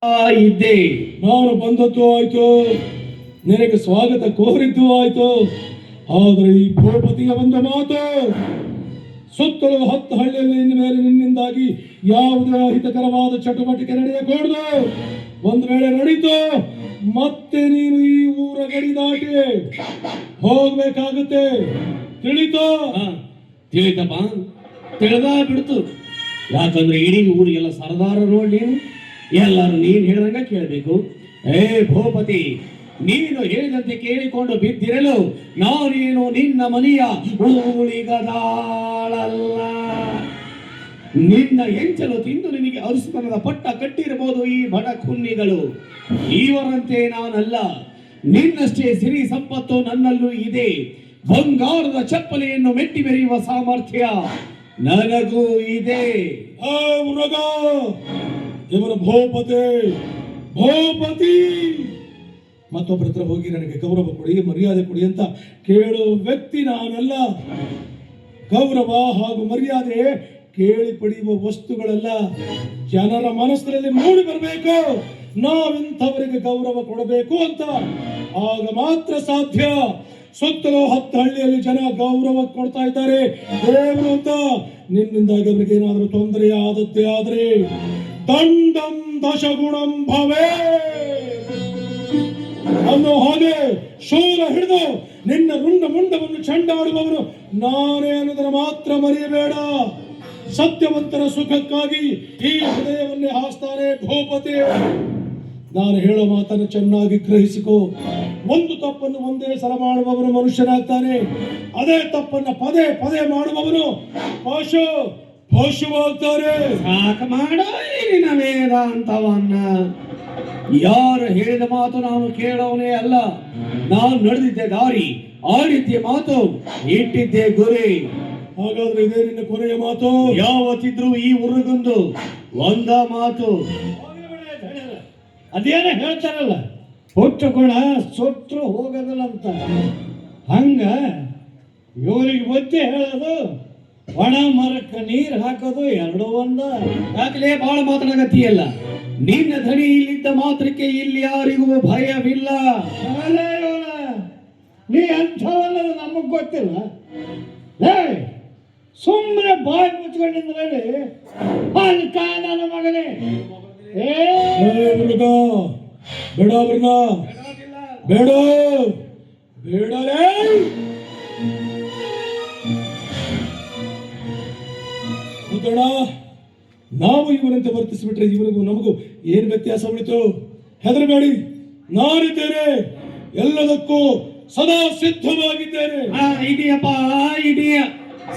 ಇದ್ದೆ. ನಾನು ಬಂದದ್ದು ಆಯ್ತು, ನಿನಗೆ ಸ್ವಾಗತ ಕೋರಿದ್ದು ಆಯ್ತು. ಆದರೆ ಈ ಭೂಪತಿಯ ಒಂದು ಮಾತು, ಸುತ್ತಲೂ 10 ಹಳ್ಳಿಯಲ್ಲಿ ಇನ್ನು ಮೇಲೆ ನಿನ್ನಿಂದಾಗಿ ಯಾವುದೇ ಅಹಿತಕರವಾದ ಚಟುವಟಿಕೆ ನಡೆಯಕೂಡದು. ಒಂದು ವೇಳೆ ನಡೀತು, ಮತ್ತೆ ನೀನು ಈ ಊರ ಗಡಿ ದಾಟಿ ಹೋಗ್ಬೇಕಾಗುತ್ತೆ. ತಿಳಿತೋ? ತಿಳಿತಪ್ಪ, ತಿಳಿದ ಬಿಡ್ತು. ಯಾಕಂದ್ರೆ ಇಡೀ ಊರಿಗೆಲ್ಲ ಸರದಾರ ನೋಡಿ, ಎಲ್ಲರೂ ನೀನು ಹೇಳ್ದಂಗ ಕೇಳಬೇಕು. ಏ ಭೂಪತಿ, ನೀನು ಹೇಳಿದಂತೆ ಕೇಳಿಕೊಂಡು ಬಿದ್ದಿರಲು ನಾನೇನು ನಿನ್ನ ಮನೆಯ ಊಳಿಗದಾಳಲ್ಲ. ನಿನ್ನ ಎಂಚಲು ತಿಂದು ನಿನಗೆ ಅನುಸ್ಮರಣದ ಪಟ್ಟ ಕಟ್ಟಿರಬಹುದು ಈ ಬಡ ಕುನ್ನಿಗಳು. ಇವರಂತೆ ನಾನಲ್ಲ. ನಿನ್ನಷ್ಟೇ ಸಿರಿ ಸಂಪತ್ತು ನನ್ನಲ್ಲೂ ಇದೆ. ಬಂಗಾರದ ಚಪ್ಪಲಿಯನ್ನು ಮೆಟ್ಟಿ ಮೆರೆಯುವ ಸಾಮರ್ಥ್ಯ ನನಗೂ ಇದೆ. ಮೃಗ, ಇವರ ಭೂಪತಿ ಭೂಪತಿ ಮತ್ತೊಬ್ಬರ ಹತ್ರ ಹೋಗಿ ನನಗೆ ಗೌರವ ಕೊಡಿ, ಮರ್ಯಾದೆ ಕೊಡಿ ಅಂತ ಕೇಳೋ ವ್ಯಕ್ತಿ ನಾನಲ್ಲ. ಗೌರವ ಹಾಗೂ ಮರ್ಯಾದೆ ಕೇಳಿ ಪಡೆಯುವ ವಸ್ತುಗಳಲ್ಲ, ಜನರ ಮನಸ್ಸಿನಲ್ಲಿ ಮೂಡಿ ಬರಬೇಕು. ನಾವಿಂಥವರಿಗೆ ಗೌರವ ಕೊಡಬೇಕು ಅಂತ, ಆಗ ಮಾತ್ರ ಸಾಧ್ಯ. ಸುತ್ತಲೂ 10 ಹಳ್ಳಿಯಲ್ಲಿ ಜನ ಗೌರವ ಕೊಡ್ತಾ ಇದ್ದಾರೆ ದೇವರು ಅಂತ. ನಿನ್ನಿಂದಾಗಿ ಅವರಿಗೆ ಏನಾದರೂ ತೊಂದರೆ ಆದದ್ದೇ ಆದ್ರೆ ದಂಡಂ ದಶಗುಣಂ ಭವೇ ಅನ್ನೋ ಹಾಗೆ ಶೂಲ ಹಿಡಿದು ನಿನ್ನ ರುಂಡ ಮುಂಡವನ್ನು ಚಂಡಾಡುವವರು ನಾನೇ ಅನ್ನೋದರ ಮಾತ್ರ ಮರೆಯಬೇಡ. ಸತ್ಯವಂತರ ಸುಖಕ್ಕಾಗಿ ಈ ಹೃದಯವನ್ನೇ ಹಾಸ್ತಾನೆ ಭೂಪತಿ. ನಾನು ಹೇಳೋ ಮಾತನ್ನು ಚೆನ್ನಾಗಿ ಗ್ರಹಿಸಿಕೋ. ಒಂದು ತಪ್ಪನ್ನು ಒಂದೇ ಸಲ ಮಾಡುವವನು ಮನುಷ್ಯನಾಗ್ತಾನೆ, ಅದೇ ತಪ್ಪನ್ನು ಪದೇ ಪದೇ ಮಾಡುವವನು ಪಶುವಾಗ್ತಾನೆ. ಸಾಕು ಮಾಡೋ ನಿನ್ನ ವೇದಾಂತವನ್ನ. ಯಾರು ಹೇಳಿದ ಮಾತು ನಾನು ಕೇಳೋನೇ ಅಲ್ಲ. ನಾನು ನಡೆದಿದ್ದೆ ದಾರಿ, ಆಡಿದ್ದೆ ಮಾತು, ಇಟ್ಟಿದ್ದೆ ಗುರಿ. ಹಾಗಾದ್ರೆ ಇದೇ ನಿನ್ನ ಕೊನೆಯ ಮಾತು? ಯಾವತ್ತಿದ್ರು ಈ ಊರಿಗೊಂದು ಒಂದ ಮಾತು. ಅದೇನ ಹೇಳ್ತಾರಲ್ಲ, ಹುಟ್ಟು ಗುಣ ಸುಟ್ಟರು ಹೋಗೋದಿಲ್ಲ ಅಂತ. ಹಂಗ ಇವರಿಗೆ ಬುದ್ಧಿ ಹೇಳೋದು, ಒಣ ಮರಕ್ಕೆ ನೀರು ಹಾಕೋದು ಎರಡು ಒಂದ. ಯಾಕಲೇ ಬಹಳ ಮಾತನಾಗತ್ತೀಯಲ್ಲ. ನಿನ್ನ ಧನಿ ಇಲ್ಲಿದ್ದ ಮಾತ್ರಕ್ಕೆ ಇಲ್ಲಿ ಯಾರಿಗೂ ಭಯವಿಲ್ಲ. ನೀ ಅಂಥವನ್ನದು ನಮಗ್ ಗೊತ್ತಿಲ್ಲ. ಸುಮ್ಮನೆ ಬಾಯಿ ಮುಚ್ಕೊಂಡಿದ್ರೆ ಅನ್ಕ ನನ್ನ ಮಗನೇ. ಮೃಗ, ಬೇಡ ಮೃಗ, ಬೇಡ ಬೇಡಲೇ. ನಾವು ಇವರಂತೆ ವರ್ತಿಸಿಬಿಟ್ರೆ ಇವನಿಗೂ ನಮಗೂ ಏನು ವ್ಯತ್ಯಾಸ ಉಳಿತು? ಹೆದರಬೇಡಿ, ನಾನಿದ್ದೇನೆ, ಎಲ್ಲದಕ್ಕೂ ಸದಾ ಸಿದ್ಧವಾಗಿದ್ದೇನೆ. ಇದೆಯಪ್ಪ, ಇದೆಯ,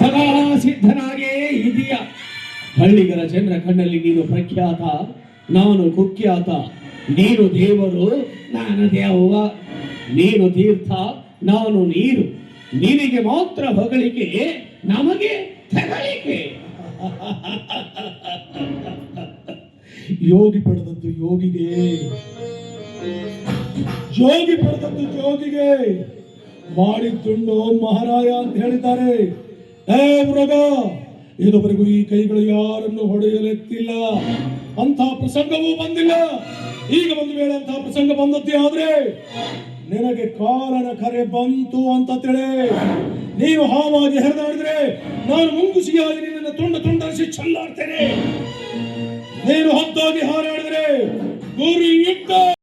ಸದಾ ಸಿದ್ಧನಾಗೇ ಇದೆಯ. ಹಳ್ಳಿಗರ ಜನರ ಕಣ್ಣಲ್ಲಿ ನೀನು ಪ್ರಖ್ಯಾತ, ನಾನು ಕುಖ್ಯಾತ. ನೀನು ದೇವರು, ನಾನು ದೇವ. ನೀನು ತೀರ್ಥ, ನಾನು ನೀರು. ನಿನಗೆ ಮಾತ್ರ ಹೊಗಳಿಕೆ, ನಮಗೆ ತೆಗಳಿಕೆ. ಯೋಗಿ ಪಡೆದದ್ದು ಯೋಗಿಗೆ, ಯೋಗಿ ಪಡೆದದ್ದು ಯೋಗಿಗೆ, ಮಾಡಿದ್ದುಂಡು ಮಹಾರಾಯ ಅಂತ ಹೇಳಿದ್ದಾರೆ. ಮೃಗ, ಇದುವರೆಗೂ ಈ ಕೈಗಳು ಯಾರನ್ನು ಹೊಡೆಯಲೆತ್ತಿಲ್ಲ, ಅಂತ ಪ್ರಸಂಗವೂ ಬಂದಿಲ್ಲ. ಈಗ ಒಂದು ವೇಳೆ ಅಂತ ಪ್ರಸಂಗ ಬಂದದ್ದೇ ಆದ್ರೆ ನಿನಗೆ ಕಾಲನ ಕರೆ ಬಂತು ಅಂತ ತಿಳಿ. ನೀನು ಹಾವಾಗಿ ಹರಿದಾಡಿದ್ರೆ ನಾನು ಮುಂಗುಸಿಯಾಗಿ ನಿನ್ನನ್ನು ತುಂಡರಿಸಿ ಚೆಲ್ಲಾಡ್ತೇನೆ. ನೀನು ಹದ್ದಾಗಿ ಹಾರಾಡಿದ್ರೆ ಗುರಿ ಇಟ್ಟ